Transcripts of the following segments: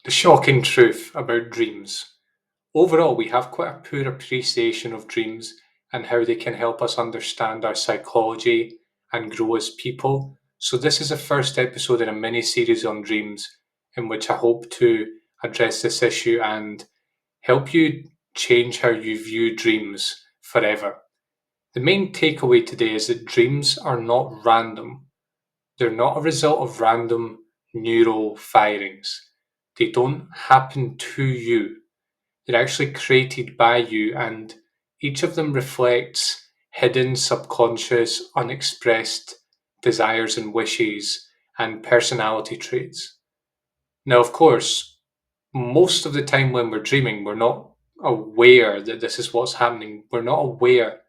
The shocking truth about dreams. Overall, we have quite a poor appreciation of dreams and how they can help us understand our psychology and grow as people. So, this is the first episode in a mini series on dreams, in which I hope to address this issue and help you change how you view dreams forever. The main takeaway today is that dreams are not random. They're not a result of random neural firings. They don't happen to you. They're actually created by you, and each of them reflects hidden, subconscious, unexpressed desires and wishes and personality traits. Now, of course, most of the time when we're dreaming, we're not aware that this is what's happening. We're not aware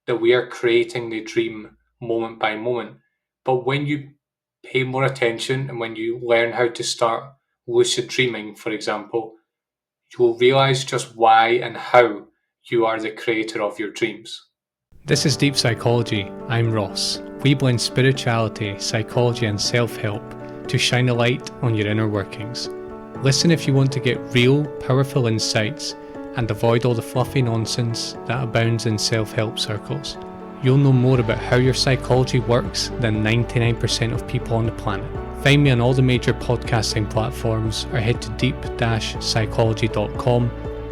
that we are creating the dream moment by moment. But when you pay more attention and when you learn how to start lucid dreaming, for example, you will realize just why and how you are the creator of your dreams. This is Deep Psychology. I'm Ross. We blend spirituality, psychology, and self help to shine a light on your inner workings. Listen if you want to get real, powerful insights and avoid all the fluffy nonsense that abounds in self help circles. You'll know more about how your psychology works than 99% of people on the planet. Find me on all the major podcasting platforms or head to deep-psychology.com,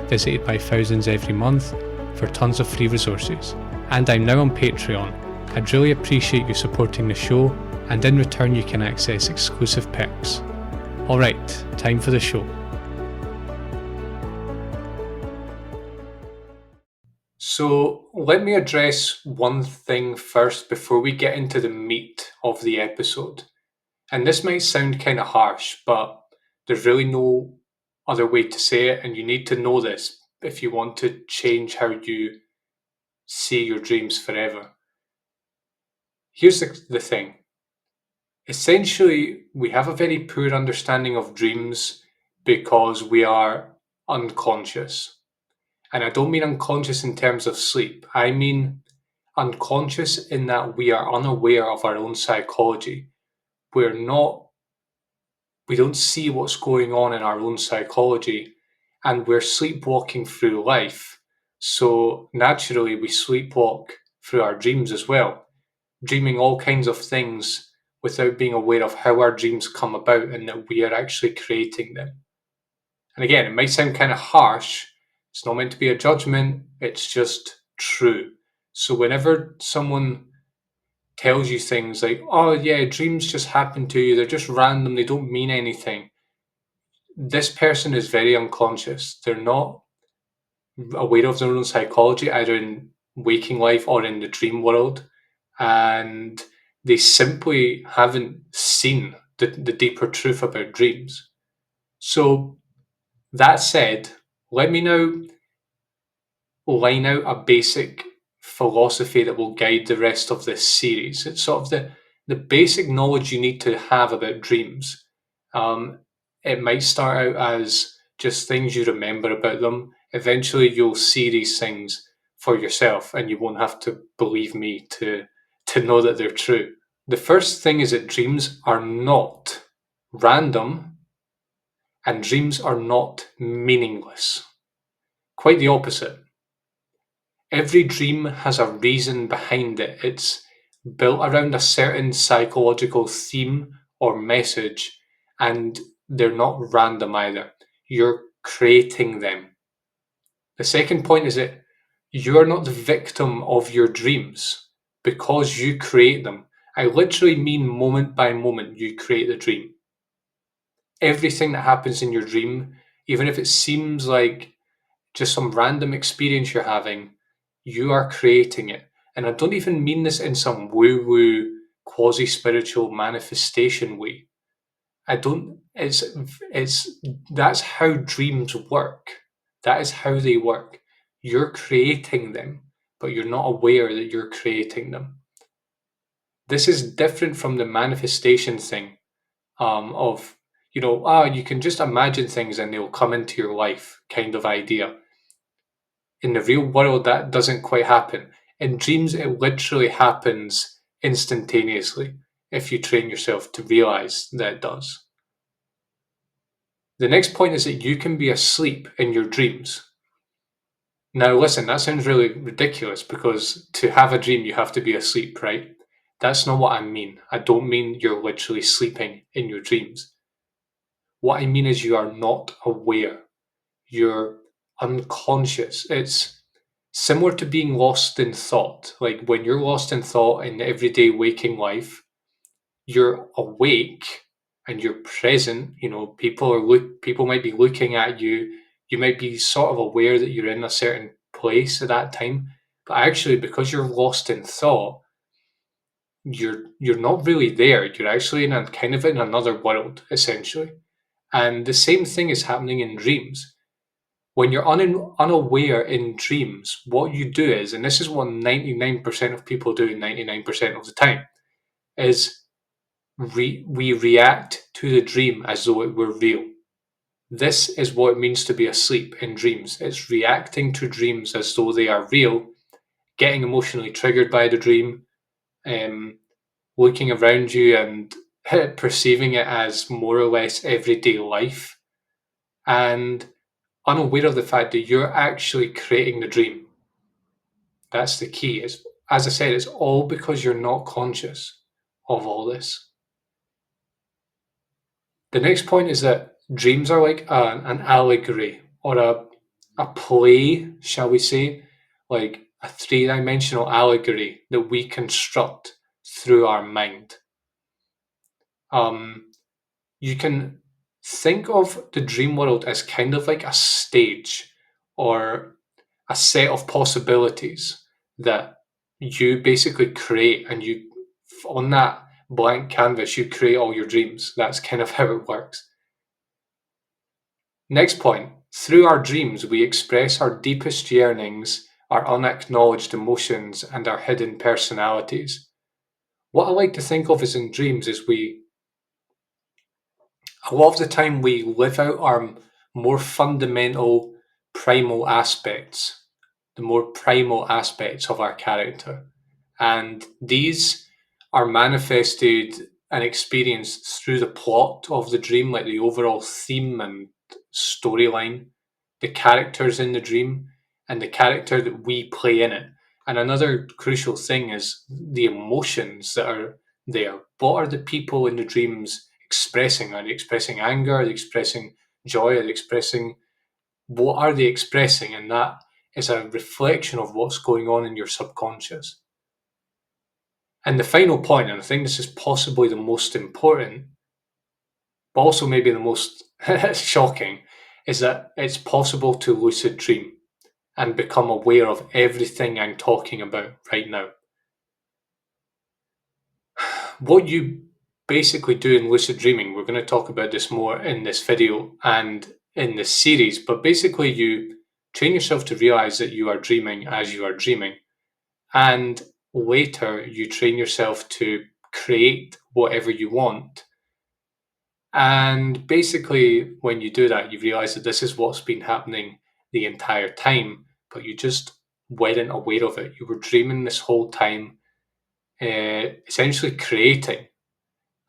visited by thousands every month, for tons of free resources. And I'm now on Patreon. I'd really appreciate you supporting the show, and in return you can access exclusive perks. Alright, time for the show. So, let me address one thing first before we get into the meat of the episode. And this might sound kind of harsh, but there's really no other way to say it, and you need to know this if you want to change how you see your dreams forever. Here's the thing. Essentially, we have a very poor understanding of dreams because we are unconscious. And I don't mean unconscious in terms of sleep. I mean unconscious in that we are unaware of our own psychology. We don't see what's going on in our own psychology, and we're sleepwalking through life. So naturally, we sleepwalk through our dreams as well, dreaming all kinds of things without being aware of how our dreams come about and that we are actually creating them. And again, it might sound kind of harsh. It's not meant to be a judgment, it's just true. So whenever someone tells you things like, oh yeah, dreams just happen to you, they're just random, they don't mean anything, this person is very unconscious. They're not aware of their own psychology, either in waking life or in the dream world. And they simply haven't seen the deeper truth about dreams. So, that said, let me now line out a basic philosophy that will guide the rest of this series. It's sort of the basic knowledge you need to have about dreams. It might start out as just things you remember about them. Eventually, you'll see these things for yourself, and you won't have to believe me to know that they're true. The first thing is that dreams are not random, and dreams are not meaningless. Quite the opposite. Every dream has a reason behind it. It's built around a certain psychological theme or message, and they're not random either. You're creating them. The second point is that you are not the victim of your dreams because you create them. I literally mean moment by moment, you create the dream. Everything that happens in your dream, even if it seems like just some random experience you're having, you are creating it. And I don't even mean this in some woo-woo, quasi-spiritual manifestation way. I don't, it's, that's how dreams work. That is how they work. You're creating them, but you're not aware that you're creating them. This is different from the manifestation thing of, you can just imagine things and they'll come into your life kind of idea. In the real world, that doesn't quite happen. In dreams, it literally happens instantaneously if you train yourself to realize that it does. The next point is that you can be asleep in your dreams. Now, listen, that sounds really ridiculous because to have a dream, you have to be asleep, right? That's not what I mean. I don't mean you're literally sleeping in your dreams. What I mean is you are not aware. You're unconscious. It's similar to being lost in thought. Like when you're lost in thought in everyday waking life, you're awake and you're present. People might be looking at you. You might be sort of aware that you're in a certain place at that time, but actually, because you're lost in thought, you're not really there. You're actually in a kind of in another world, essentially. And the same thing is happening in dreams. When you're unaware in dreams, what you do is, and this is what 99% of people do 99% of the time, is we react to the dream as though it were real. This is what it means to be asleep in dreams. It's reacting to dreams as though they are real, getting emotionally triggered by the dream, um, looking around you and perceiving it as more or less everyday life, and unaware of the fact that you're actually creating the dream. That's the key. As I said, it's all because you're not conscious of all this. The next point is that dreams are like an allegory or a play, shall we say, like a three-dimensional allegory that we construct through our mind. You can think of the dream world as kind of like a stage or a set of possibilities that you basically create, and you on that blank canvas you create all your dreams. That's kind of how it works. Next point, through our dreams we express our deepest yearnings, our unacknowledged emotions, and our hidden personalities. What I like to think of as in dreams is a lot of the time we live out our more fundamental primal aspects, the more primal aspects of our character. And these are manifested and experienced through the plot of the dream, like the overall theme and storyline, the characters in the dream, and the character that we play in it. And another crucial thing is the emotions that are there. What are the people in the dreams expressing? Are they expressing anger? Are they expressing joy? Are they expressing what are they expressing? And that is a reflection of what's going on in your subconscious. And the final point, and I think this is possibly the most important, but also maybe the most shocking, is that it's possible to lucid dream and become aware of everything I'm talking about right now. What you basically do in lucid dreaming, we're going to talk about this more in this video and in this series, but basically you train yourself to realize that you are dreaming as you are dreaming. And later you train yourself to create whatever you want. And basically, when you do that, you realize that this is what's been happening the entire time, but you just weren't aware of it. You were dreaming this whole time, essentially creating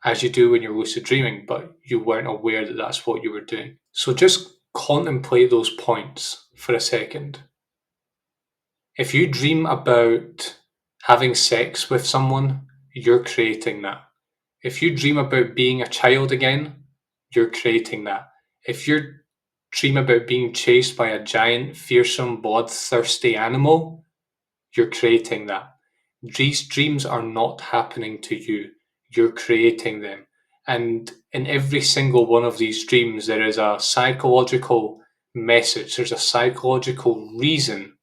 as you do when you're lucid dreaming, but you weren't aware that that's what you were doing. So just contemplate those points for a second. If you dream about having sex with someone, you're creating that. If you dream about being a child again, you're creating that. If you dream about being chased by a giant, fearsome, bloodthirsty animal, you're creating that. These dreams are not happening to you. You're creating them. And in every single one of these dreams, there is a psychological message, there's a psychological reason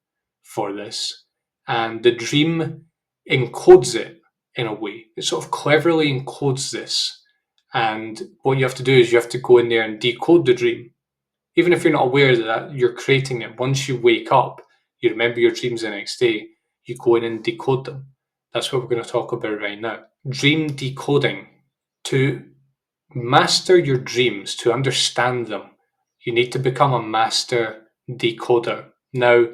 for this. And the dream encodes it in a way. It sort of cleverly encodes this. And what you have to do is you have to go in there and decode the dream. Even if you're not aware that you're creating it, once you wake up, you remember your dreams the next day, you go in and decode them. That's what we're going to talk about right now. Dream decoding. To master your dreams, to understand them, you need to become a master decoder. Now,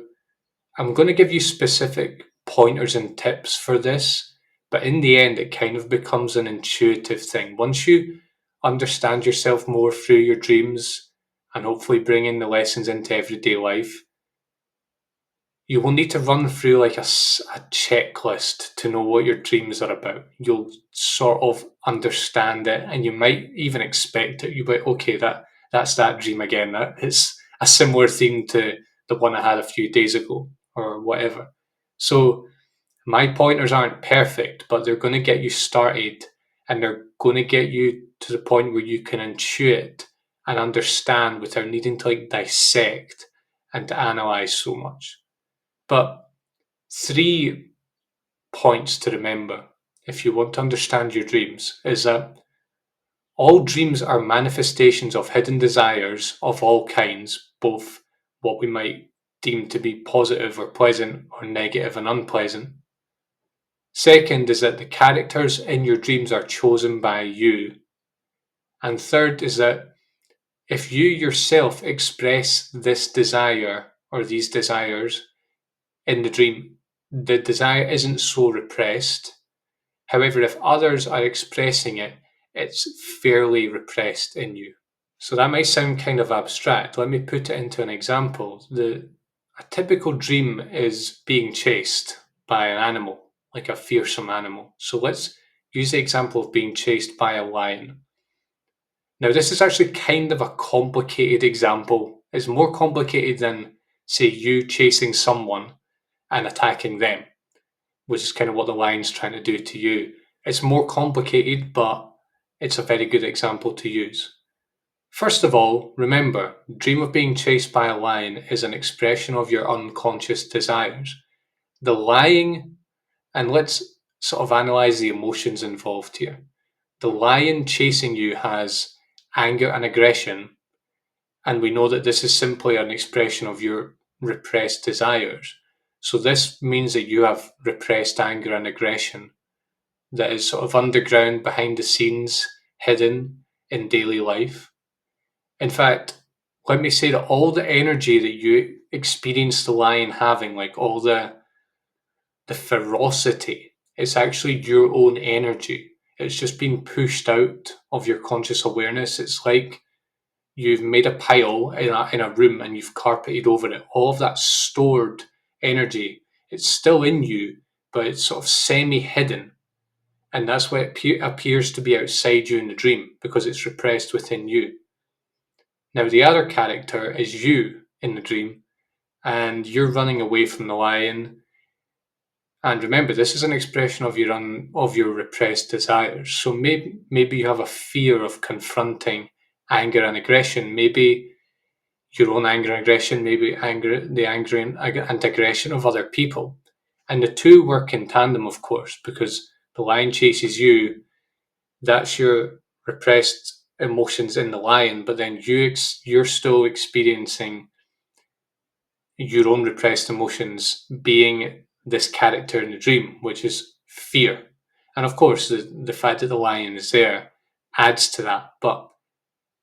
I'm going to give you specific pointers and tips for this, but in the end, it kind of becomes an intuitive thing. Once you understand yourself more through your dreams, and hopefully bringing the lessons into everyday life, you will need to run through like a checklist to know what your dreams are about. You'll sort of understand it, and you might even expect it. You'll be like, okay, that's that dream again. It's a similar theme to the one I had a few days ago, or whatever. So my pointers aren't perfect, but they're going to get you started, and they're going to get you to the point where you can intuit and understand without needing to like dissect and to analyze so much. But 3 points to remember if you want to understand your dreams is that all dreams are manifestations of hidden desires of all kinds, both what we might deem to be positive or pleasant, or negative and unpleasant. Second is that the characters in your dreams are chosen by you. And third is that if you yourself express this desire or these desires in the dream, the desire isn't so repressed. However, if others are expressing it, it's fairly repressed in you. So that might sound kind of abstract. Let me put it into an example. A typical dream is being chased by an animal, like a fearsome animal. So let's use the example of being chased by a lion. Now, this is actually kind of a complicated example. It's more complicated than, say, you chasing someone and attacking them, which is kind of what the lion's trying to do to you. It's more complicated, but it's a very good example to use. First of all, remember, dream of being chased by a lion is an expression of your unconscious desires. The lying, and let's sort of analyze the emotions involved here. The lion chasing you has anger and aggression, and we know that this is simply an expression of your repressed desires. So this means that you have repressed anger and aggression that is sort of underground, behind the scenes, hidden in daily life. In fact, let me say that all the energy that you experience the lion having, like all the ferocity, it's actually your own energy. It's just being pushed out of your conscious awareness. It's like you've made a pile in a room and you've carpeted over it. All of that stored energy, it's still in you, but it's sort of semi-hidden. And that's why it appears to be outside you in the dream, because it's repressed within you. Now, the other character is you in the dream, and you're running away from the lion. And remember, this is an expression of your repressed desires. So maybe you have a fear of confronting anger and aggression. Maybe your own anger and aggression, maybe the anger and aggression of other people. And the two work in tandem, of course, because the lion chases you. That's your repressed emotions in the lion, but then you're still experiencing your own repressed emotions being this character in the dream, which is fear. And of course, the fact that the lion is there adds to that, but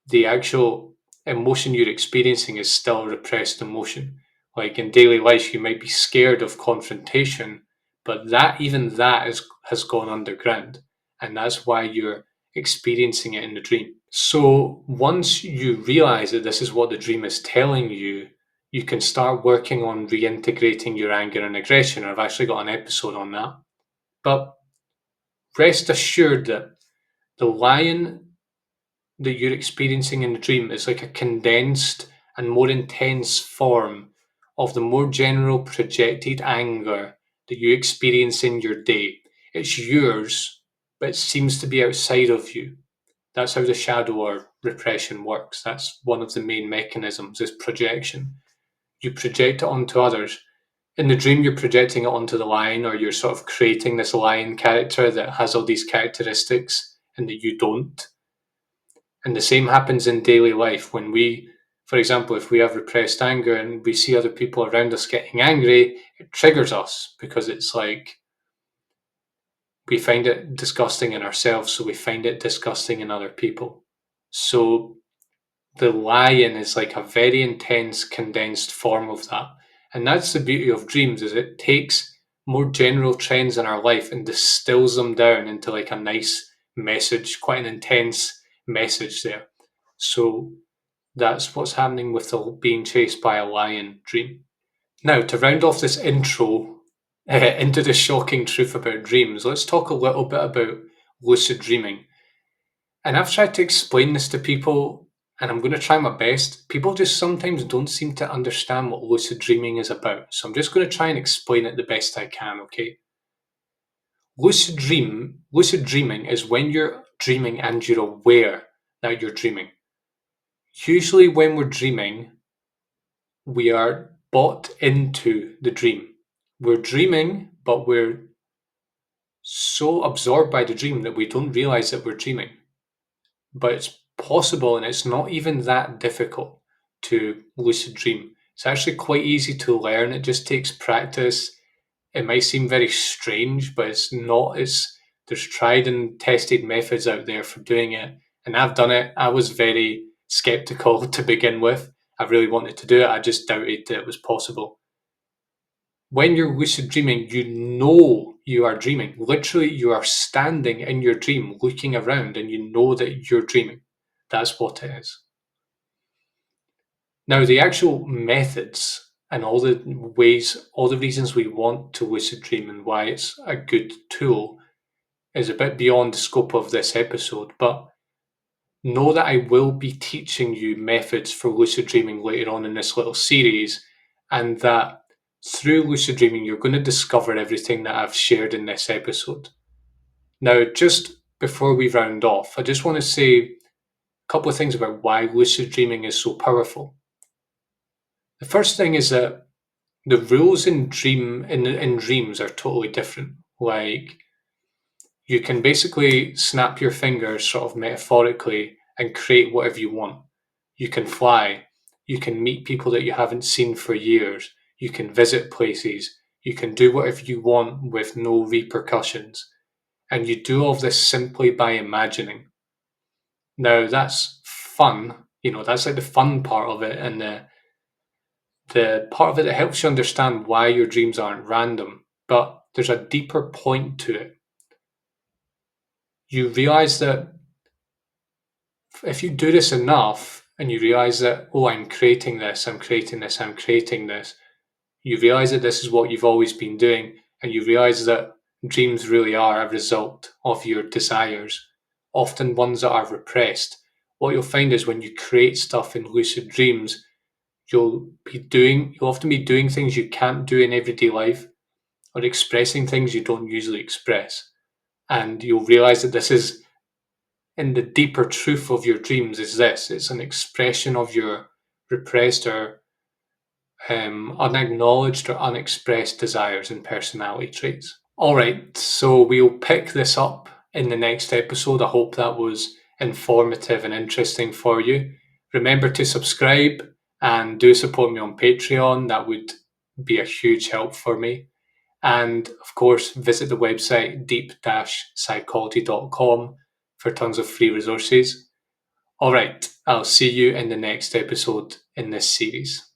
the actual emotion you're experiencing is still repressed emotion. Like in daily life, you might be scared of confrontation, but has gone underground, and that's why you're experiencing it in the dream. So once you realize that this is what the dream is telling you, you can start working on reintegrating your anger and aggression. I've actually got an episode on that. But rest assured that the lion that you're experiencing in the dream is like a condensed and more intense form of the more general projected anger that you experience in your day. It's yours, but it seems to be outside of you. That's how the shadow or repression works. That's one of the main mechanisms, is projection. You project it onto others. In the dream, you're projecting it onto the lion, or you're sort of creating this lion character that has all these characteristics and that you don't. And the same happens in daily life when for example, if we have repressed anger and we see other people around us getting angry, it triggers us because it's like we find it disgusting in ourselves, so we find it disgusting in other people. So the lion is like a very intense, condensed form of that. And that's the beauty of dreams, is it takes more general trends in our life and distills them down into like a nice message, quite an intense message there. So That's what's happening with the being chased by a lion dream. Now, to round off this intro into the shocking truth about dreams, let's talk a little bit about lucid dreaming. And I've tried to explain this to people, and I'm going to try my best. People just sometimes don't seem to understand what lucid dreaming is about. So I'm just going to try and explain it the best I can, okay? Lucid dreaming is when you're dreaming and you're aware that you're dreaming. Usually when we're dreaming, we are bought into the dream. We're dreaming, but we're so absorbed by the dream that we don't realize that we're dreaming. But it's possible, and it's not even that difficult to lucid dream. It's actually quite easy to learn. It just takes practice. It might seem very strange, but it's not. There's tried and tested methods out there for doing it, and I've done it. I was very skeptical to begin with. I really wanted to do it. I just doubted that it was possible. When you're lucid dreaming, you know you are dreaming. Literally, you are standing in your dream, looking around, and you know that you're dreaming. That's what it is. Now, the actual methods and all the ways, all the reasons we want to lucid dream and why it's a good tool is a bit beyond the scope of this episode, but know that I will be teaching you methods for lucid dreaming later on in this little series, and that through lucid dreaming, you're going to discover everything that I've shared in this episode. Now, just before we round off, I just want to say a couple of things about why lucid dreaming is so powerful. The first thing is that the rules in dreams are totally different. Like, you can basically snap your fingers, sort of metaphorically, and create whatever you want. You can fly. You can meet people that you haven't seen for years. You can visit places. You can do whatever you want with no repercussions. And you do all of this simply by imagining. Now, that's fun. That's like the fun part of it, and the part of it that helps you understand why your dreams aren't random. But there's a deeper point to it. You realize that if you do this enough and you realize that, oh, I'm creating this, I'm creating this, I'm creating this, you realize that this is what you've always been doing, and you realize that dreams really are a result of your desires, often ones that are repressed. What you'll find is when you create stuff in lucid dreams, you'll often be doing things you can't do in everyday life, or expressing things you don't usually express. And you'll realize that this is, in the deeper truth of your dreams, is this: it's an expression of your repressed or unacknowledged or unexpressed desires and personality traits. All right, so we'll pick this up in the next episode. I hope that was informative and interesting for you. Remember to subscribe and do support me on Patreon. That would be a huge help for me. And of course, visit the website deep-psychology.com for tons of free resources. All right, I'll see you in the next episode in this series.